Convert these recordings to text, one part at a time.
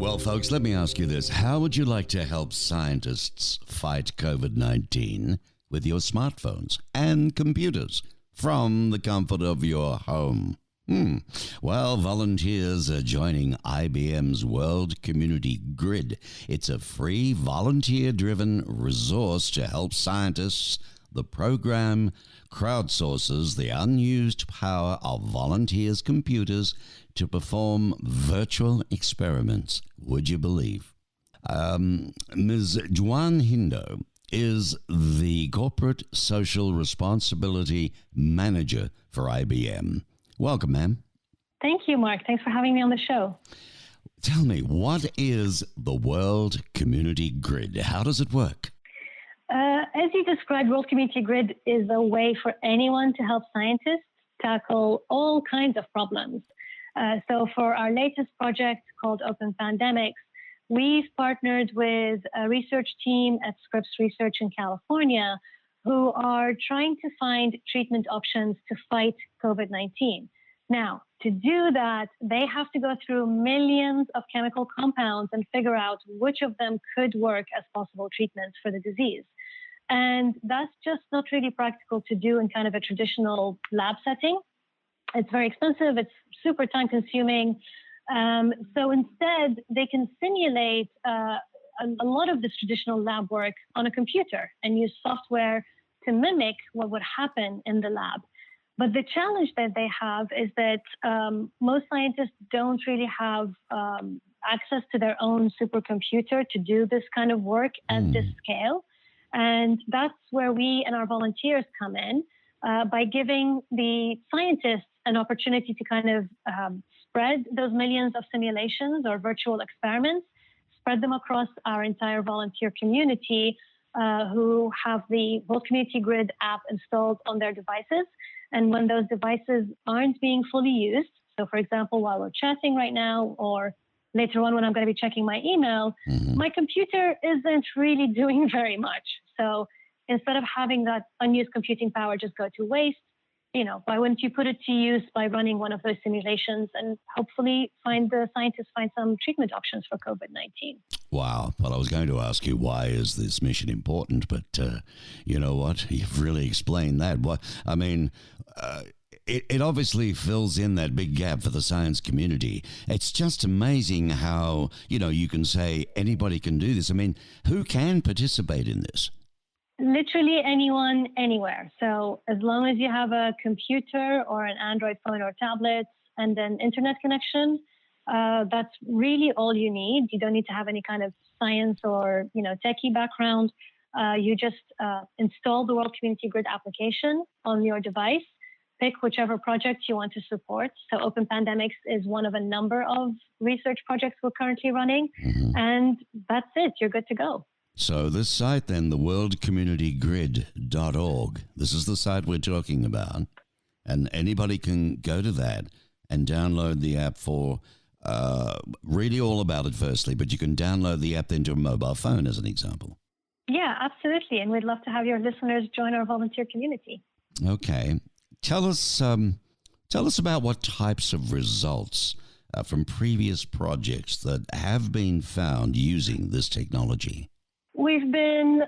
Well, folks, let me ask you this. How would you like to help scientists fight COVID-19 with your smartphones and computers from the comfort of your home? Well, volunteers are joining IBM's World Community Grid. It's a free, volunteer-driven resource to help scientists. The program crowdsources the unused power of volunteers' computers to perform virtual experiments. Would you believe? Ms. Juan Hindo is the Corporate Social Responsibility Manager for IBM. Welcome, ma'am. Thank you, Mark. Thanks for having me on the show. Tell me, what is the World Community Grid? How does it work? As you described, World Community Grid is a way for anyone to help scientists tackle all kinds of problems. So for our latest project called Open Pandemics, we've partnered with a research team at Scripps Research in California who are trying to find treatment options to fight COVID-19. Now, to do that, they have to go through millions of chemical compounds and figure out which of them could work as possible treatments for the disease. And that's just not really practical to do in kind of a traditional lab setting. It's very expensive. It's super time consuming. So instead, they can simulate a lot of this traditional lab work on a computer and use software to mimic what would happen in the lab. But the challenge that they have is that most scientists don't really have access to their own supercomputer to do this kind of work at this scale. And that's where we and our volunteers come in by giving the scientists an opportunity to kind of spread those millions of simulations or virtual experiments, spread them across our entire volunteer community who have the World Community Grid app installed on their devices. And when those devices aren't being fully used, so for example, while we're chatting right now, or later on when I'm going to be checking my email, my computer isn't really doing very much. So instead of having that unused computing power just go to waste, why wouldn't you put it to use by running one of those simulations and hopefully the scientists find some treatment options for COVID-19? Wow. Well, I was going to ask you, why is this mission important? But you know what? You've really explained that. It obviously fills in that big gap for the science community. It's just amazing how, you can say anybody can do this. I mean, who can participate in this? Literally anyone, anywhere. So as long as you have a computer or an Android phone or tablet and an internet connection, that's really all you need. You don't need to have any kind of science or, techie background. You just install the World Community Grid application on your device, pick whichever project you want to support. So Open Pandemics is one of a number of research projects we're currently running. And that's it. You're good to go. So this site then, the worldcommunitygrid.org, this is the site we're talking about, and anybody can go to that and download the app for, really all about it firstly, but you can download the app then to a mobile phone as an example. Yeah, absolutely. And we'd love to have your listeners join our volunteer community. Okay. Tell us about what types of results from previous projects that have been found using this technology. We've been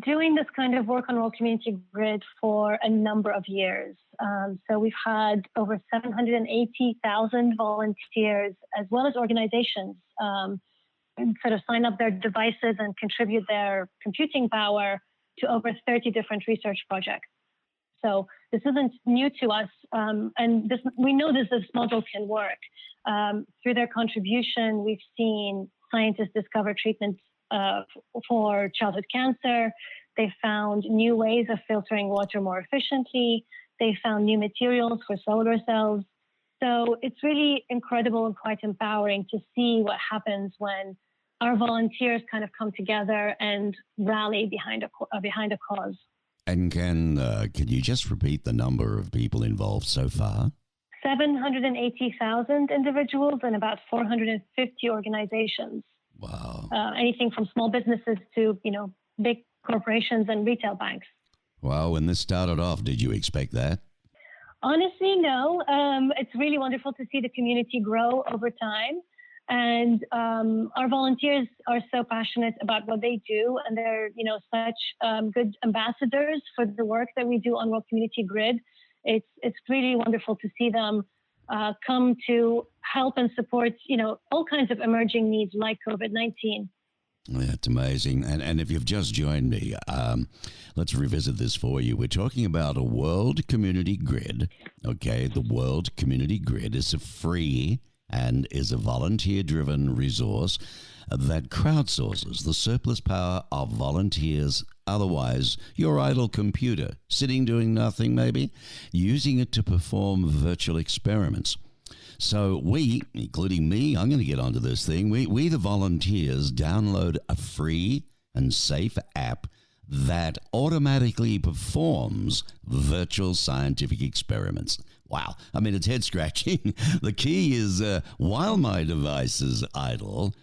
doing this kind of work on World Community Grid for a number of years. So we've had over 780,000 volunteers, as well as organizations, sort of sign up their devices and contribute their computing power to over 30 different research projects. So this isn't new to us, and we know this model can work. Through their contribution, we've seen scientists discover treatments for childhood cancer. They found new ways of filtering water more efficiently. They found new materials for solar cells. So it's really incredible and quite empowering to see what happens when our volunteers kind of come together and rally behind a cause. And can you just repeat the number of people involved so far? 780,000 individuals and about 450 organizations. Wow. Anything from small businesses to, big corporations and retail banks. Wow. When this started off, did you expect that? Honestly, no. It's really wonderful to see the community grow over time. And our volunteers are so passionate about what they do, and they're, such good ambassadors for the work that we do on World Community Grid. It's really wonderful to see them come to help and support, all kinds of emerging needs like COVID-19. That's amazing. And if you've just joined me, let's revisit this for you. We're talking about a World Community Grid. Okay, the World Community Grid is a free and is a volunteer-driven resource that crowdsources the surplus power of volunteers, otherwise your idle computer, sitting doing nothing maybe, using it to perform virtual experiments. So we, including me, I'm going to get onto this thing, we the volunteers download a free and safe app that automatically performs virtual scientific experiments. Wow. I mean, it's head-scratching. The key is while my device is idle,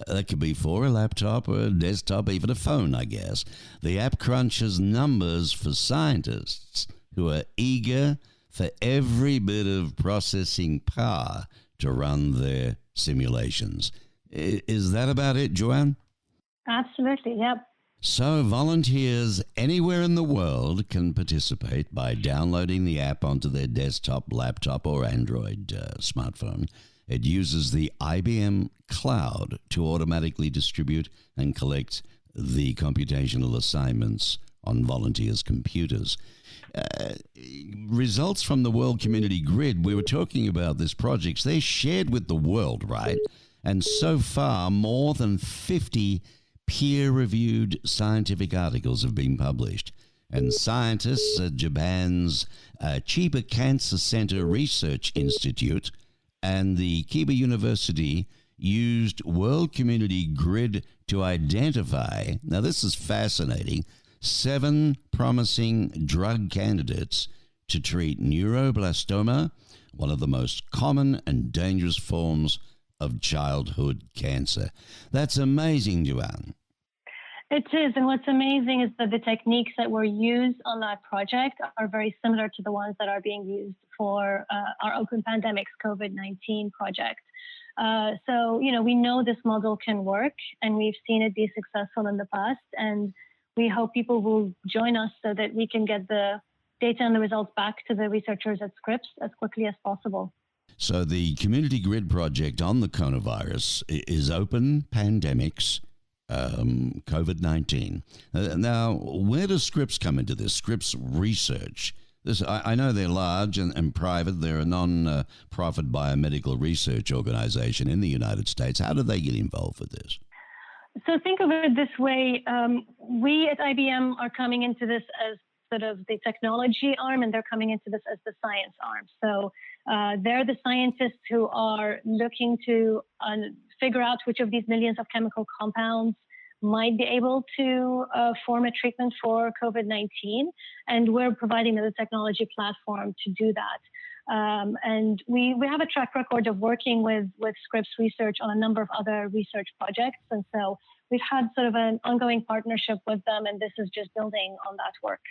that could be for a laptop or a desktop, even a phone, I guess, the app crunches numbers for scientists who are eager for every bit of processing power to run their simulations. Is that about it, Joanne? Absolutely, yep. So volunteers anywhere in the world can participate by downloading the app onto their desktop, laptop, or Android smartphone. It uses the IBM cloud to automatically distribute and collect the computational assignments on volunteers' computers. Results from the World Community Grid, we were talking about this project, they're shared with the world, right? And so far, more than 50 peer-reviewed scientific articles have been published. And scientists at Japan's Chiba Cancer Center Research Institute and the Chiba University used World Community Grid to identify, now this is fascinating, 7 promising drug candidates to treat neuroblastoma, one of the most common and dangerous forms of childhood cancer. That's amazing, Joanne. It is, and what's amazing is that the techniques that were used on that project are very similar to the ones that are being used for our Open Pandemics COVID-19 project. So, we know this model can work, and we've seen it be successful in the past, and we hope people will join us so that we can get the data and the results back to the researchers at Scripps as quickly as possible. So the Community Grid project on the coronavirus is Open Pandemics COVID-19. Now, where does Scripps come into this? Scripps Research. I know they're large and private. They're a non-profit biomedical research organization in the United States. How do they get involved with this? So think of it this way. We at IBM are coming into this as sort of the technology arm, and they're coming into this as the science arm. So they're the scientists who are looking to figure out which of these millions of chemical compounds might be able to form a treatment for COVID-19. And we're providing the technology platform to do that. And we have a track record of working with Scripps Research on a number of other research projects. And so we've had sort of an ongoing partnership with them, and this is just building on that work.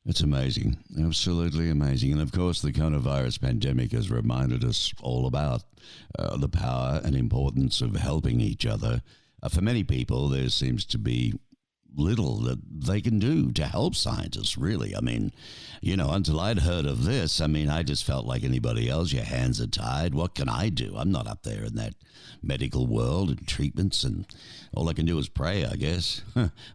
It's amazing, absolutely amazing. And of course, the coronavirus pandemic has reminded us all about the power and importance of helping each other. For many people, there seems to be little that they can do to help scientists, really. I mean, until I'd heard of this, I just felt like anybody else. Your hands are tied. What can I do? I'm not up there in that medical world and treatments, and all I can do is pray, I guess.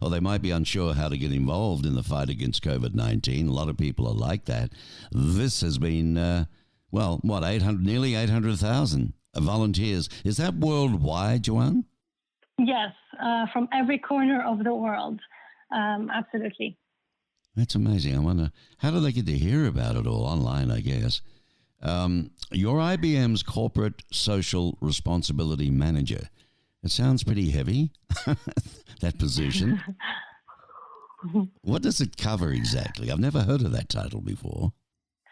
Or they might be unsure how to get involved in the fight against COVID-19. A lot of people are like that. This has been, nearly 800,000 volunteers. Is that worldwide, Joanne? Yes, from every corner of the world. Absolutely. That's amazing. I wonder, how do they get to hear about it all? Online, I guess. You're IBM's Corporate Social Responsibility Manager. It sounds pretty heavy, that position. What does it cover exactly? I've never heard of that title before.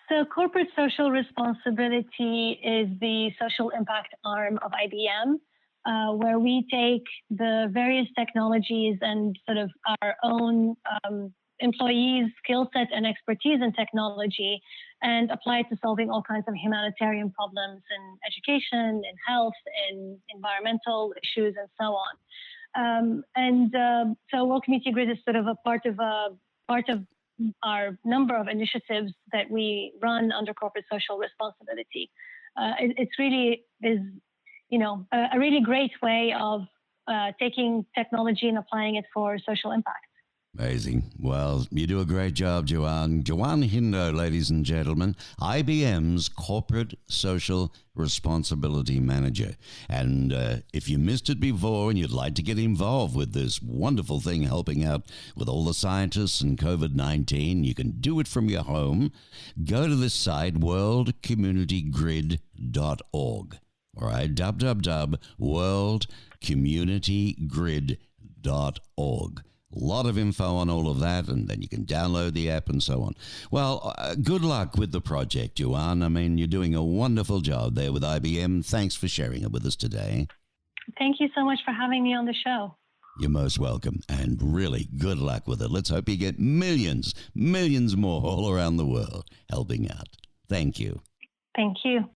So corporate social responsibility is the social impact arm of IBM, where we take the various technologies and sort of our own employees' skill set and expertise in technology and apply it to solving all kinds of humanitarian problems in education, in health, in environmental issues, and so on. So World Community Grid is sort of a part of our number of initiatives that we run under corporate social responsibility. It's really is, a really great way of taking technology and applying it for social impact. Amazing. Well, you do a great job, Juan. Juan Hindo, ladies and gentlemen, IBM's Corporate Social Responsibility Manager. And if you missed it before and you'd like to get involved with this wonderful thing helping out with all the scientists and COVID-19, you can do it from your home. Go to this site, worldcommunitygrid.org. All right, www.worldcommunitygrid.org. A lot of info on all of that, and then you can download the app and so on. Well, good luck with the project, Juan. I mean, you're doing a wonderful job there with IBM. Thanks for sharing it with us today. Thank you so much for having me on the show. You're most welcome, and really good luck with it. Let's hope you get millions more all around the world helping out. Thank you. Thank you.